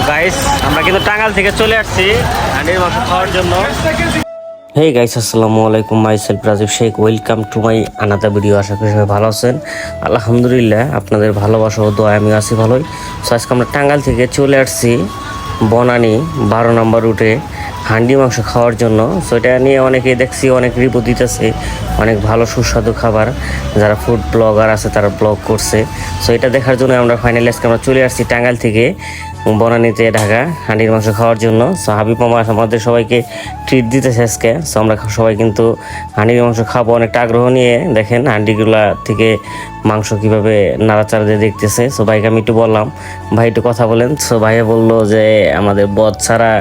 Guys আমরা কিন্তু টাঙ্গাইল থেকে চলে আসছি হাঁড়ির মাংস খাওয়ার জন্য। হেই গাইস, আসসালামু আলাইকুম, myself Rajib Sheikh, welcome to my another video. আশা করি সবাই ভালো আছেন। আলহামদুলিল্লাহ, আপনাদের ভালোবাসা ও দোয়া আমি আছি ভালোই। সো আজকে আমরা টাঙ্গাইল থেকে চলে আসছি বনানী 12 নম্বর রুটে হান্ডি মাংস খাওয়ার জন্য। সো এটা নিয়ে অনেকেই দেখছি, অনেক রিপোর্ট দিতেছে, অনেক ভালো সুস্বাদু খাবার, যারা ফুড ব্লগার আছে তারা ব্লগ করছে। সো এটা দেখার জন্য আমরা ফাইনালি আজকে আমরা চলে আসছি টাঙ্গাইল থেকে বনানীতে ঢাকা হাঁড়ির মাংস খাওয়ার জন্য। সো হাবিব মামা আমাদের সবাইকে ট্রিট দিতেছে আজকে। সো আমরা সবাই কিন্তু হাঁড়ির মাংস খাবো অনেকটা আগ্রহ নিয়ে। দেখেন হাঁড়িগুলা থেকে মাংস কিভাবে নাড়াচাড়া দিয়ে দেখতেছে। সো ভাইকে আমি একটু বললাম, ভাই একটু কথা বলেন। সো ভাইয়া বললো যে আমাদের বদ ছাড়া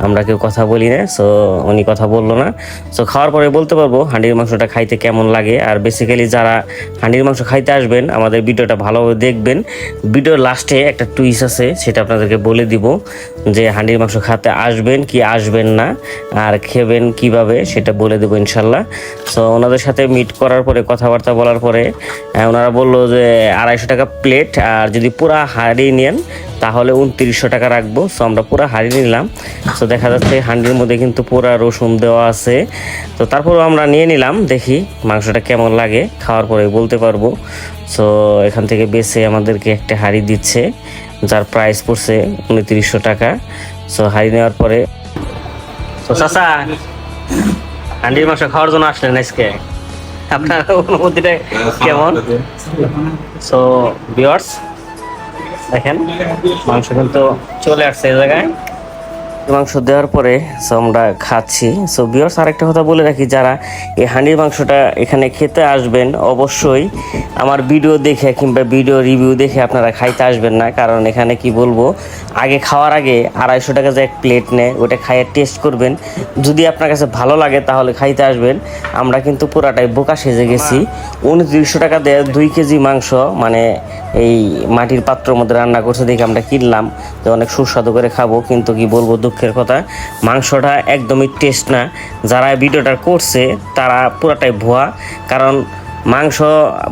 আমরা কেউ কথা বলি না। সো উনি কথা বললো না। সো খাওয়ার পরে বলতে পারবো হাঁড়ির মাংসটা খাইতে কেমন লাগে। আর বেসিক্যালি যারা হাঁড়ির মাংস খাইতে আসবেন আমাদের ভিডিওটা ভালোভাবে দেখবেন। ভিডিওর লাস্টে একটা টুইস্ট আছে, সেটা আপনাদেরকে বলে দিব যে হাঁড়ির মাংস খাতে আসবেন কি আসবেন না, আর খেবেন কিভাবে সেটা বলে দেবো ইনশাল্লাহ। সো ওনাদের সাথে মিট করার পরে কথাবার্তা বলার পরে ওনারা বললো যে 250 টাকা প্লেট, আর যদি পুরা হাঁড়ি নেন তাহলে 2900 টাকা রাখবো। সো আমরা পুরা হাঁড়ি নিলাম। সো দেখা যাচ্ছে হাঁড়ির মধ্যে কিন্তু পুরা রসুন দেওয়া আছে। তো তারপরেও আমরা নিয়ে নিলাম, দেখি মাংসটা কেমন লাগে, খাওয়ার পরে বলতে পারবো। সো এখান থেকে বেছে আমাদেরকে একটা হাঁড়ি দিচ্ছে, যার প্রাইস পড়ছে 2900 টাকা। সো হাঁড়ি নেওয়ার পরে তো চাচা হাঁড়ির মাংস খাওয়ার জন্য আসলেন আজকে, আপনার অনুভূতিটা কেমন? সো ভিউয়ার্স দেখেন মাংস কিন্তু চলে আসছে এই জায়গায়। মাংস দেওয়ার পরে সো আমরা খাচ্ছি। সো ভিউয়ার্স আরেকটা কথা বলে রাখি, যারা এই হাঁড়ির মাংসটা এখানে খেতে আসবেন অবশ্যই আমার ভিডিও দেখে কিংবা ভিডিও রিভিউ দেখে আপনারা খাইতে আসবেন না। কারণ এখানে কি বলবো, আগে খাওয়ার আগে 250 টাকা যে এক প্লেট নেয় ওটা খাইয়ে টেস্ট করবেন। যদি আপনার কাছে ভালো লাগে তাহলে খাইতে আসবেন। আমরা কিন্তু পুরাটাই বোকা সেজে গেছি। 2900 টাকা দেয় 2 কেজি মাংস, মানে এই মাটির পাত্রের মধ্যে রান্না করছে দেখে আমরা কিনলাম যে অনেক সুস্বাদু করে খাবো। কিন্তু কি বলবো, দুঃখের কথা মাংসটা একদমই টেস্ট না। যারা ভিডিওটা করছে তারা পুরাটাই ভুয়া। কারণ মাংস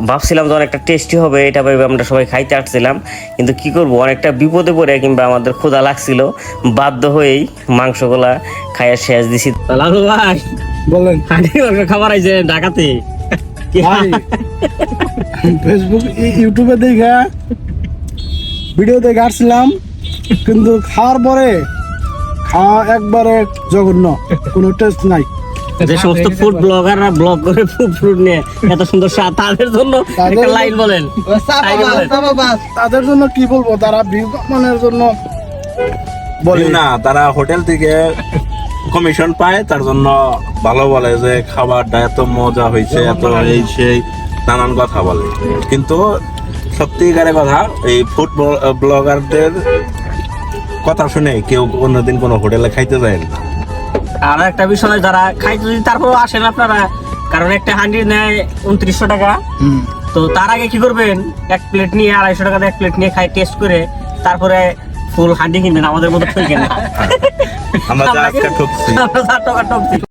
ভাবছিলাম যে অনেকটা টেস্টি হবে, এটা ভেবে আমরা সবাই খাইতে আসছিলাম। কিন্তু কি করব, অনেকটা বিপদে পড়ে কিংবা আমাদের ক্ষুধা লাগছিল, বাধ্য হয়েই মাংসগুলা খাইয়া শেষ দিছি। লালু ভাই বলেন, হাঁড়ির মাংস খাবার আইছে ঢাকাতে? ফেসবুক ইউটিউবে দেখে ভিডিও দেখে আসছিলাম, কিন্তু খাওয়ার পরে খাওয়া একবারে জঘন্য, কোনো টেস্ট নাই। যে সমস্ত ফুড ব্লগাররা ব্লগ করে ফুড নিয়ে এত সুন্দর স্বাদ, তাদের জন্য একটা লাইন বলেন। তাদের জন্য কি বলবো, তারা ভিউ কামানোর জন্য বলে না, তারা হোটেল থেকে কমিশন পায়, তার জন্য ভালো বলে যে খাবারটা এত মজা হয়েছে, এত এই সেই নানান কথা বলে। কিন্তু সত্যিকারের কথা, এই ফুড ব্লগারদের কথা শুনে কেউ অন্যদিন কোনো হোটেলে খাইতে যায় না। আর একটা বিষয়, যারা খাইতে যদি তারপরও আসেন আপনারা, কারণ একটা হাঁড়ি নেয় 2900 টাকা। তো তার আগে কি করবেন, এক প্লেট নিয়ে 250 টাকা এক প্লেট নিয়ে খাই টেস্ট করে তারপরে ফুল হাঁড়ি কিনবেন। আমাদের মতো ঠকেন না, আমরা যা আজকে ঠকছি। আমরা 4 টাকা ঠকছি।